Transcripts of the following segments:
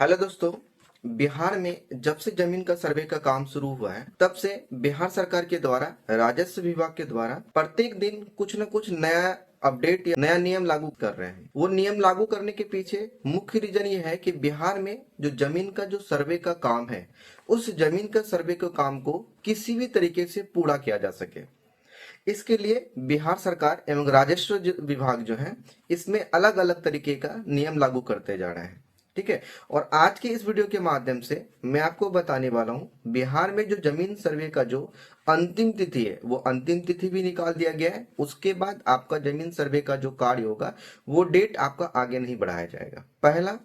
Hello दोस्तों। बिहार में जब से जमीन का सर्वे का काम शुरू हुआ है तब से बिहार सरकार के द्वारा राजस्व विभाग के द्वारा प्रत्येक दिन कुछ न कुछ नया अपडेट या नया नियम लागू कर रहे हैं। वो नियम लागू करने के पीछे मुख्य रीजन ये है कि बिहार में जो जमीन का जो सर्वे का काम है उस जमीन का सर्वे के काम को किसी भी तरीके से पूरा किया जा सके। इसके लिए बिहार सरकार एवं राजस्व विभाग जो है इसमें अलग अलग तरीके का नियम लागू करते जा रहे हैं। ठीक है। और आज के इस वीडियो के माध्यम से मैं आपको बताने वाला हूं बिहार में जो जमीन सर्वे का जो अंतिम तिथि है वो अंतिम तिथि भी निकाल दिया गया है। उसके बाद आपका जमीन सर्वे का जो कार्य होगा वो डेट आपका आगे नहीं बढ़ाया जाएगा। पहला।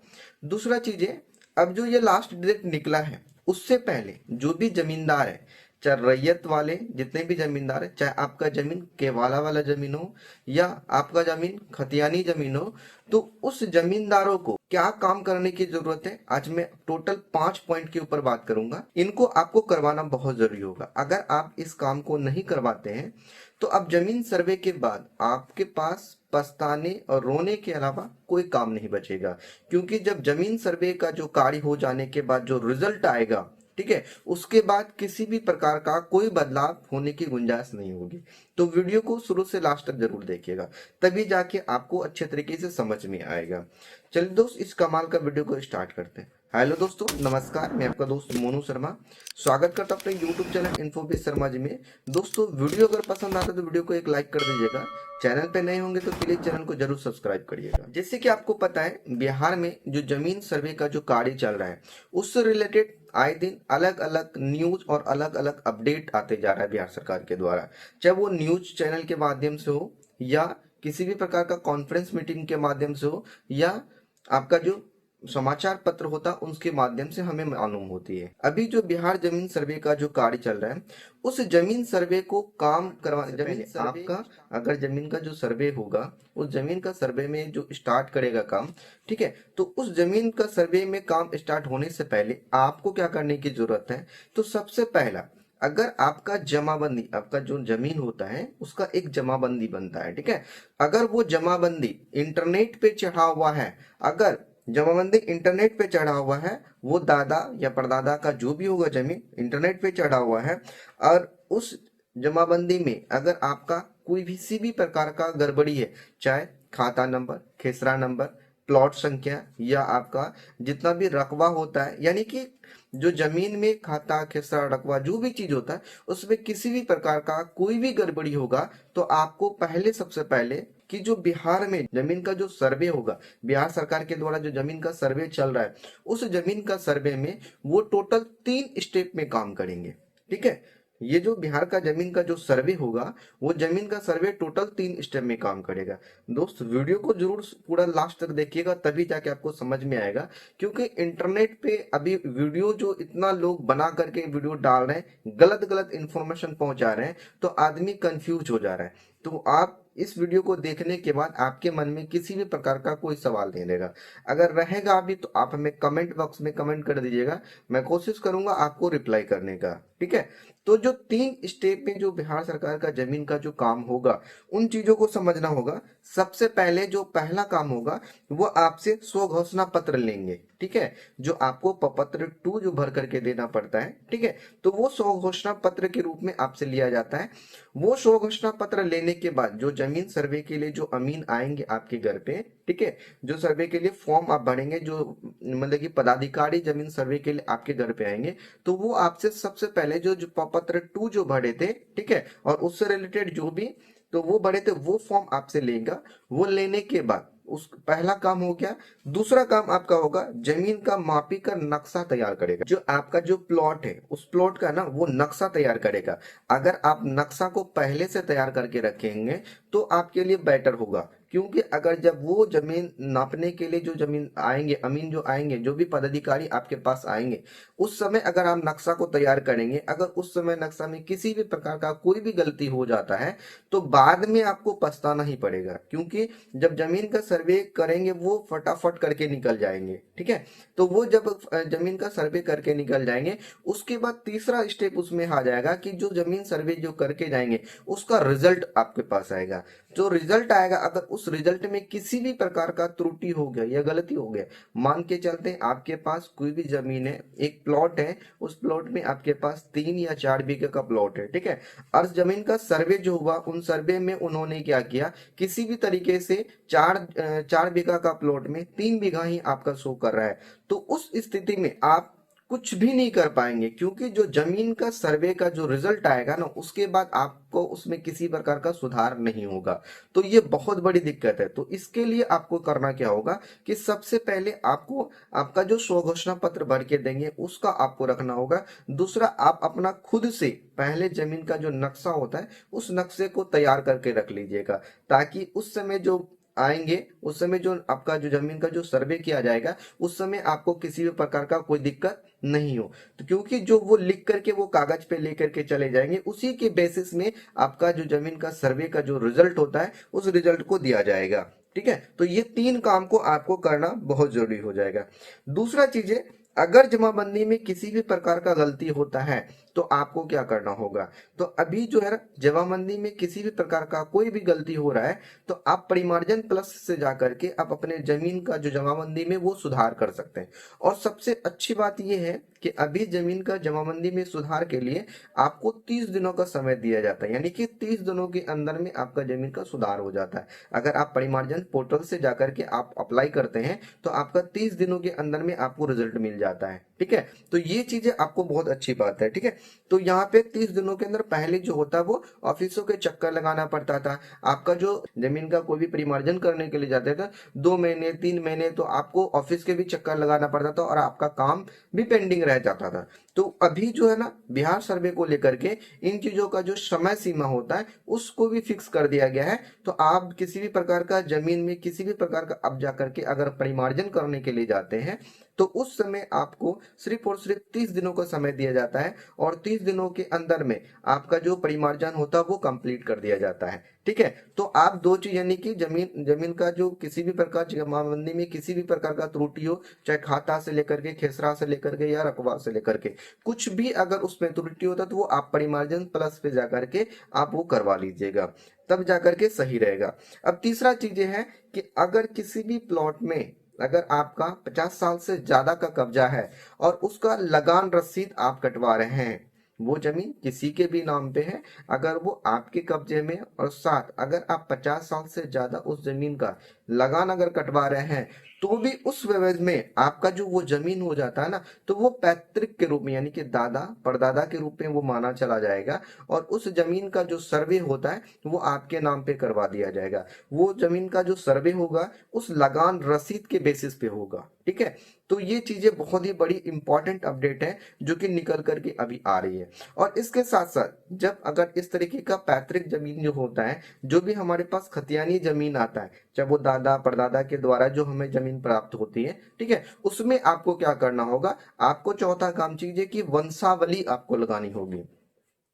दूसरा चीज है, अब जो ये लास्ट डेट निकला है उससे पहले जो भी जमींदार है, चाहे रैयत वाले जितने भी जमींदार है, चाहे आपका जमीन केवाला वाला जमीन हो या आपका जमीन खतियानी जमीन हो, तो उस जमींदारों को क्या काम करने की जरूरत है आज मैं टोटल 5 पॉइंट के ऊपर बात करूंगा। इनको आपको करवाना बहुत जरूरी होगा। अगर आप इस काम को नहीं करवाते हैं तो अब जमीन सर्वे के बाद आपके पास पछताने और रोने के अलावा कोई काम नहीं बचेगा। क्योंकि जब जमीन सर्वे का जो कार्य हो जाने के बाद जो रिजल्ट आएगा, ठीक है, उसके बाद किसी भी प्रकार का कोई बदलाव होने की गुंजाइश नहीं होगी। तो वीडियो को शुरू से लास्ट तक जरूर देखिएगा, तभी जाके आपको अच्छे तरीके से समझ में आएगा। चलिए दोस्त, इस कमाल का वीडियो को स्टार्ट करते हैं। हेलो दोस्तों, नमस्कार। मैं आपका दोस्त मोनू शर्मा स्वागत करता हूं अपने यूट्यूब चैनल इन्फोबिज शर्मा जी में। दोस्तों, वीडियो अगर पसंद आता है तो वीडियो को एक लाइक कर दीजिएगा। चैनल पे नए होंगे तो प्लीज चैनल को जरूर सब्सक्राइब करिएगा। जैसे कि आपको पता है बिहार में जो जमीन सर्वे का जो कार्य चल रहा है उससे रिलेटेड आए दिन अलग अलग न्यूज और अलग अलग अपडेट आते जा रहा है बिहार सरकार के द्वारा। चाहे वो न्यूज चैनल के माध्यम से हो या किसी भी प्रकार का कॉन्फ्रेंस मीटिंग के माध्यम से हो या आपका जो समाचार पत्र होता उसके माध्यम से हमें मालूम होती है। अभी जो बिहार जमीन सर्वे का जो कार्य चल रहा है उस जमीन सर्वे को काम करवा जमीन आपका अगर जमीन का जो सर्वे होगा उस जमीन का सर्वे में जो स्टार्ट करेगा काम, ठीक है, तो उस जमीन का सर्वे में काम स्टार्ट होने से पहले आपको क्या करने की जरूरत है। तो सबसे पहला, अगर आपका जमाबंदी, आपका जो जमीन होता है उसका एक जमाबंदी बनता है, ठीक है। अगर वो जमाबंदी इंटरनेट पे चढ़ा हुआ है, अगर जमाबंदी इंटरनेट पे चढ़ा हुआ है, वो दादा या परदादा का जो भी होगा जमीन इंटरनेट पे चढ़ा हुआ है और उस जमाबंदी में अगर आपका कोई भी किसी भी प्रकार का गड़बड़ी है, चाहे खाता नंबर, खेसरा नंबर, प्लॉट संख्या या आपका जितना भी रकबा होता है, यानी कि जो जमीन में खाता खेसरा रकबा जो भी चीज होता है उसमें किसी भी प्रकार का कोई भी गड़बड़ी होगा तो आपको पहले सबसे पहले कि जो बिहार में जमीन का जो सर्वे होगा, बिहार सरकार के द्वारा जो जमीन का सर्वे चल रहा है उस जमीन का सर्वे में वो टोटल 3 स्टेप में काम करेंगे। ठीक है। ये जो बिहार का जमीन का जो सर्वे होगा वो जमीन का सर्वे टोटल 3 स्टेप में काम करेगा। दोस्त, वीडियो को जरूर पूरा लास्ट तक देखिएगा तभी जाके आपको समझ में आएगा। क्योंकि इंटरनेट पे अभी वीडियो जो इतना लोग बना करके वीडियो डाल रहे हैं, गलत गलत इंफॉर्मेशन पहुंचा रहे हैं, तो आदमी कंफ्यूज हो जा रहा है। तो आप इस वीडियो को देखने के बाद आपके मन में किसी भी प्रकार का कोई सवाल नहीं रहेगा। अगर रहेगा अभी तो आप हमें कमेंट बॉक्स में कमेंट कर दीजिएगा, मैं कोशिश करूंगा आपको रिप्लाई करने का। ठीक है। तो जो 3 स्टेप में जो बिहार सरकार का जमीन का जो काम होगा उन चीजों को समझना होगा। सबसे पहले जो पहला काम होगा वो आपसे स्व घोषणा पत्र लेंगे, ठीक है, जो आपको प्रपत्र 2 जो भर करके देना पड़ता है, ठीक है। तो वो स्व घोषणा पत्र के रूप में आपसे लिया जाता है। वो स्व घोषणा पत्र लेने के बाद जो जमीन सर्वे के लिए जो अमीन आएंगे आपके घर पे, ठीक है, जो सर्वे के लिए फॉर्म आप भरेंगे, जो मतलब कि पदाधिकारी जमीन सर्वे के लिए आपके घर पे आएंगे, तो वो आपसे सबसे पहले जो पत्र 2 जो भरे थे, ठीक है, और उससे रिलेटेड जो भी तो वो भरे थे वो फॉर्म आपसे लेगा। वो लेने के बाद उस पहला काम हो गया। दूसरा काम आपका होगा जमीन का मापी का नक्शा तैयार करेगा। जो आपका जो प्लॉट है उस प्लॉट का ना वो नक्शा तैयार करेगा। अगर आप नक्शा को पहले से तैयार करके रखेंगे तो आपके लिए बेटर होगा। क्योंकि अगर जब वो जमीन नापने के लिए जो जमीन आएंगे, अमीन जो आएंगे, जो भी पदाधिकारी आपके पास आएंगे, उस समय अगर आप नक्शा को तैयार करेंगे, अगर उस समय नक्शा में किसी भी प्रकार का कोई भी गलती हो जाता है तो बाद में आपको पछताना ही पड़ेगा। क्योंकि जब जमीन का सर्वे करेंगे वो फटाफट करके निकल जाएंगे, ठीक है। तो वो जब जमीन का सर्वे करके निकल जाएंगे उसके बाद तीसरा स्टेप उसमें आ जाएगा कि जो जमीन सर्वे जो करके जाएंगे उसका रिजल्ट आपके पास आएगा। जो रिजल्ट आएगा अगर उस उस रिजल्ट में किसी भी प्रकार का त्रुटि हो गया या गलती हो गया, मान के चलते हैं आपके पास कोई भी जमीन है, एक प्लॉट है, उस प्लॉट में आपके पास 3 या 4 बीघे का प्लॉट है, ठीक है। और जमीन का सर्वे जो हुआ, उन सर्वे में उन्होंने क्या किया, किसी भी तरीके से 4 बीघा का प्लॉट में 3 बीघा ही आपका शो कर रहा है, तो उस स्थिति में आप कुछ भी नहीं कर पाएंगे, क्योंकि जो जमीन का सर्वे का जो रिजल्ट आएगा ना, उसके बाद आपको उसमें किसी प्रकार का सुधार नहीं होगा। तो ये बहुत बड़ी दिक्कत है। तो इसके लिए आपको करना क्या होगा कि सबसे पहले आपको आपका जो स्वघोषणा पत्र भर के देंगे उसका आपको रखना होगा। दूसरा, आप अपना खुद से पहले जमीन का जो नक्शा होता है उस नक्शे को तैयार करके रख लीजिएगा, ताकि उस समय जो आएंगे, उस समय जो आपका जो जमीन का जो सर्वे किया जाएगा, उस समय आपको किसी भी प्रकार का कोई दिक्कत नहीं हो। तो क्योंकि जो वो लिख करके वो कागज पे लेकर के चले जाएंगे, उसी के बेसिस में आपका जो जमीन का सर्वे का जो रिजल्ट होता है उस रिजल्ट को दिया जाएगा, ठीक है। तो ये 3 काम को आपको करना बहुत जरूरी हो जाएगा। दूसरा चीज है, अगर जमाबंदी में किसी भी प्रकार का गलती होता है तो आपको क्या करना होगा। तो अभी जो है ना, जमाबंदी में किसी भी प्रकार का कोई भी गलती हो रहा है तो आप परिमार्जन प्लस से जाकर के आप अपने जमीन का जो जमाबंदी में वो सुधार कर सकते हैं। और सबसे अच्छी बात यह है कि अभी जमीन का जमाबंदी में सुधार के लिए आपको 30 दिनों का समय दिया जाता है, यानी कि 30 दिनों के अंदर में आपका जमीन का सुधार हो जाता है। अगर आप परिमार्जन पोर्टल से जाकर के आप अप्लाई करते हैं तो आपका 30 दिनों के अंदर में आपको रिजल्ट मिल जाता है, ठीक है। तो ये चीजें आपको बहुत अच्छी बात है, ठीक है। तो यहाँ पे 30 दिनों के अंदर पहले जो होता है वो ऑफिसों के चक्कर लगाना पड़ता था। आपका जो जमीन का कोई भी परिमार्जन करने के लिए जाते थे 2 महीने 3 महीने, तो आपको ऑफिस के भी चक्कर लगाना पड़ता था और आपका काम भी पेंडिंग रह जाता था। तो अभी जो है ना, बिहार सर्वे को लेकर के इन चीजों का जो समय सीमा होता है उसको भी फिक्स कर दिया गया है। तो आप किसी भी प्रकार का जमीन में किसी भी प्रकार का अब जाकर के अगर परिमार्जन करने के लिए जाते हैं तो उस समय आपको सिर्फ और सिर्फ 30 दिनों का समय दिया जाता है, और 30 दिनों के अंदर में आपका जो परिमार्जन होता है वो कंप्लीट कर दिया जाता है, ठीक है। तो आप दो चीज, यानी कि जमीन का जो किसी भी प्रकार जमाबंदी में किसी भी प्रकार का त्रुटि हो, चाहे खाता से लेकर के, खेसरा से लेकर के या रकबा से लेकर के, कुछ भी अगर उसमें त्रुटि होता है तो वो आप परिमार्जन प्लस पे जाकर के आप वो करवा लीजिएगा, तब जाकर के सही रहेगा। अब तीसरा चीज ये है कि अगर किसी भी प्लॉट में अगर आपका 50 साल से ज्यादा का कब्जा है और उसका लगान रसीद आप कटवा रहे हैं, वो जमीन किसी के भी नाम पे है, अगर वो आपके कब्जे में, और साथ अगर आप 50 साल से ज्यादा उस जमीन का लगान अगर कटवा रहे हैं, तो भी उस विवेद में आपका जो वो जमीन हो जाता है ना, तो वो पैतृक के रूप में, यानी कि दादा परदादा के रूप में वो माना चला जाएगा, और उस जमीन का जो सर्वे होता है वो आपके नाम पे करवा दिया जाएगा। वो जमीन का जो सर्वे होगा उस लगान रसीद के बेसिस पे होगा, ठीक है। तो ये चीजें बहुत ही बड़ी इंपॉर्टेंट अपडेट है जो कि निकल करके अभी आ रही है। और इसके साथ साथ जब अगर इस तरीके का पैतृक जमीन जो होता है, जो भी हमारे पास खतियानी जमीन आता है, चाहे वो दादा परदादा के द्वारा जो हमें जमीन प्राप्त होती है, ठीक है, उसमें आपको क्या करना होगा, आपको चौथा काम चीज कि वंशावली आपको लगानी होगी।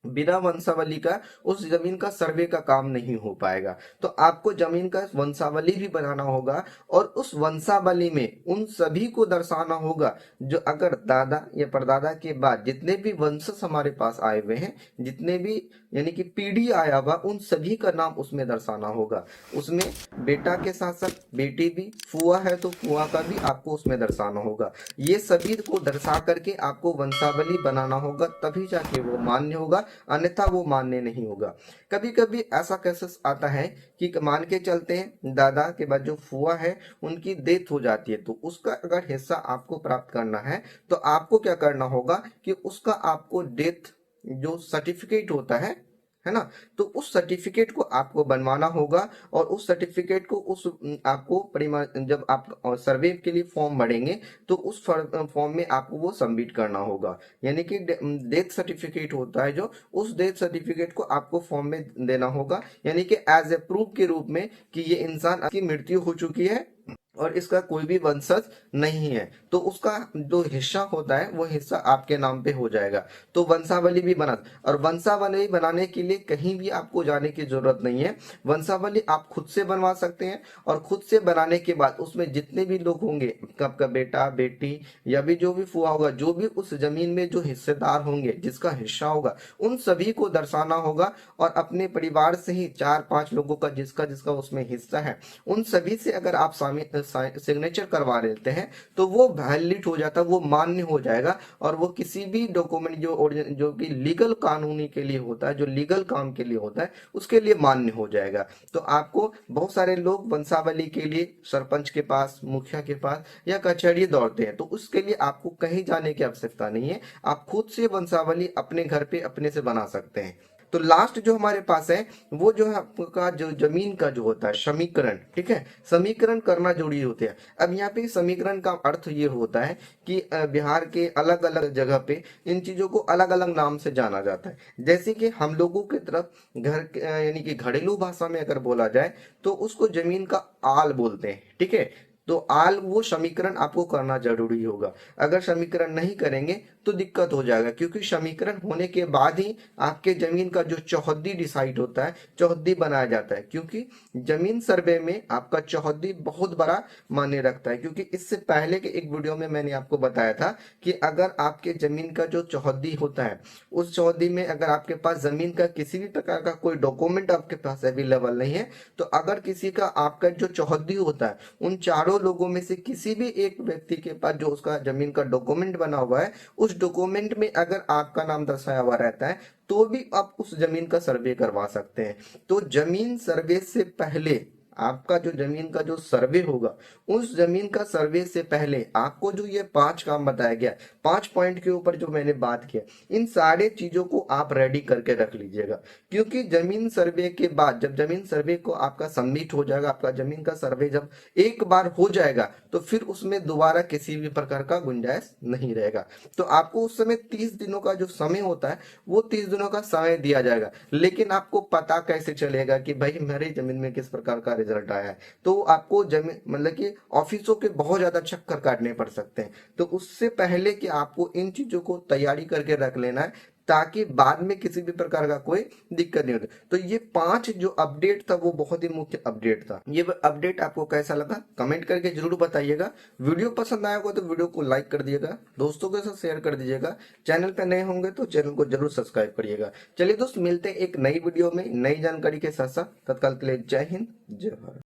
बिना वंशावली का उस जमीन का सर्वे का काम नहीं हो पाएगा। तो आपको जमीन का वंशावली भी बनाना होगा, और उस वंशावली में उन सभी को दर्शाना होगा जो अगर दादा या परदादा के बाद जितने भी वंशज हमारे पास आए हुए हैं, जितने भी यानी कि पीढ़ी आया हुआ, उन सभी का नाम उसमें दर्शाना होगा। उसमें बेटा के साथ साथ बेटी भी, फुआ है तो फुआ का भी आपको उसमें दर्शाना होगा। ये सभी को दर्शा करके आपको वंशावली बनाना होगा, तभी जाके वो मान्य होगा, अन्यथा वो मान्य नहीं होगा। कभी कभी ऐसा केसेस आता है कि मान के चलते हैं दादा के बाद जो फुआ है उनकी डेथ हो जाती है, तो उसका अगर हिस्सा आपको प्राप्त करना है तो आपको क्या करना होगा कि उसका आपको डेथ जो सर्टिफिकेट होता है ना, तो उस सर्टिफिकेट को आपको बनवाना होगा, और उस सर्टिफिकेट को उस आपको जब आप सर्वे के लिए फॉर्म भरेंगे तो उस फॉर्म में आपको वो सबमिट करना होगा। यानी कि डेथ सर्टिफिकेट होता है जो, उस डेथ सर्टिफिकेट को आपको फॉर्म में देना होगा, यानी कि एज ए प्रूफ के रूप में कि ये इंसान की मृत्यु हो चुकी है, और इसका कोई भी वंशज नहीं है, तो उसका जो हिस्सा होता है वो हिस्सा आपके नाम पे हो जाएगा। तो वंशावली भी बना, और वंशावली बनाने के लिए कहीं भी आपको जाने की जरूरत नहीं है। वंशावली आप खुद से बनवा सकते हैं, और खुद से बनाने के बाद उसमें जितने भी लोग होंगे, आपका बेटा बेटी या भी जो भी फुआ होगा, जो भी उस जमीन में जो हिस्सेदार होंगे, जिसका हिस्सा होगा, उन सभी को दर्शाना होगा। और अपने परिवार से ही 4-5 लोगों का जिसका जिसका उसमें हिस्सा है, उन सभी से अगर आप सिग्नेचर करवा लेते हैं तो वो वैलिड हो जाता है, वो मान्य हो जाएगा। और वो किसी भी डॉक्यूमेंट जो कि लीगल कानूनी के लिए होता है, जो लीगल काम के लिए होता है, उसके लिए मान्य हो जाएगा। तो आपको बहुत सारे लोग वंशावली के लिए सरपंच के पास, मुखिया के पास या कचहरी दौड़ते हैं, तो उसके लिए आपको कहीं जाने की आवश्यकता नहीं है। आप खुद से वंशावली अपने घर पे अपने से बना सकते हैं। तो लास्ट जो हमारे पास है वो जो है आपका जो जमीन का जो होता है समीकरण, ठीक है, समीकरण करना जरूरी होते हैं। अब यहाँ पे समीकरण का अर्थ ये होता है कि बिहार के अलग अलग जगह पे इन चीजों को अलग अलग नाम से जाना जाता है। जैसे कि हम लोगों की तरफ यानी कि घरेलू भाषा में अगर बोला जाए तो उसको जमीन का आल बोलते हैं, ठीक है। तो आल वो समीकरण आपको करना जरूरी होगा। अगर समीकरण नहीं करेंगे तो दिक्कत हो जाएगा, क्योंकि समीकरण होने के बाद ही आपके जमीन का जो चौहद्दी डिसाइड होता है, चौहद्दी बनाया जाता है। क्योंकि जमीन सर्वे में आपका चौहद्दी बहुत बड़ा मायने रखता है। क्योंकि इससे पहले के एक वीडियो में मैंने आपको बताया था कि अगर आपके जमीन का जो चौहद्दी होता है, उस चौहद्दी में अगर आपके पास जमीन का किसी भी प्रकार का कोई डॉक्यूमेंट आपके पास अवेलेबल नहीं है, तो अगर किसी का आपका जो चौहद्दी होता है, उन चारों लोगों में से किसी भी एक व्यक्ति के पास जो उसका जमीन का डॉक्यूमेंट बना हुआ है, उस डॉक्यूमेंट में अगर आपका नाम दर्शाया हुआ रहता है तो भी आप उस जमीन का सर्वे करवा सकते हैं। तो जमीन सर्वे से पहले आपका जो जमीन का जो सर्वे होगा, उस जमीन का सर्वे से पहले आपको जो ये 5 काम बताया गया, 5 पॉइंट के ऊपर जो मैंने बात किया, इन सारे चीजों को आप रेडी करके रख लीजिएगा। क्योंकि जमीन सर्वे के बाद जब जमीन सर्वे को आपका सबमिट हो जाएगा, आपका जमीन का सर्वे जब एक बार हो जाएगा, तो फिर उसमें दोबारा किसी भी प्रकार का गुंजाइश नहीं रहेगा। तो आपको उस समय 30 दिनों का जो समय होता है, वो 30 दिनों का समय दिया जाएगा। लेकिन आपको पता कैसे चलेगा कि भाई मेरी जमीन में किस प्रकार का रिजल्ट आया है? तो आपको जमीन मतलब कि ऑफिसों के बहुत ज्यादा चक्कर काटने पड़ सकते हैं। तो उससे पहले कि आपको इन चीजों को तैयारी करके रख लेना है, ताकि बाद में किसी भी प्रकार का कोई दिक्कत नहीं होती। तो ये 5 जो अपडेट था वो बहुत ही मुख्य अपडेट था। ये अपडेट आपको कैसा लगा कमेंट करके जरूर बताइएगा। वीडियो पसंद आया होगा तो वीडियो को लाइक कर दिएगा, दोस्तों के साथ शेयर कर दीजिएगा। चैनल पे नए होंगे तो चैनल को जरूर सब्सक्राइब करिएगा। चलिए दोस्त, मिलते हैं एक नई वीडियो में नई जानकारी के साथ साथ। तत्काल के लिए जय हिंद, जय भारत।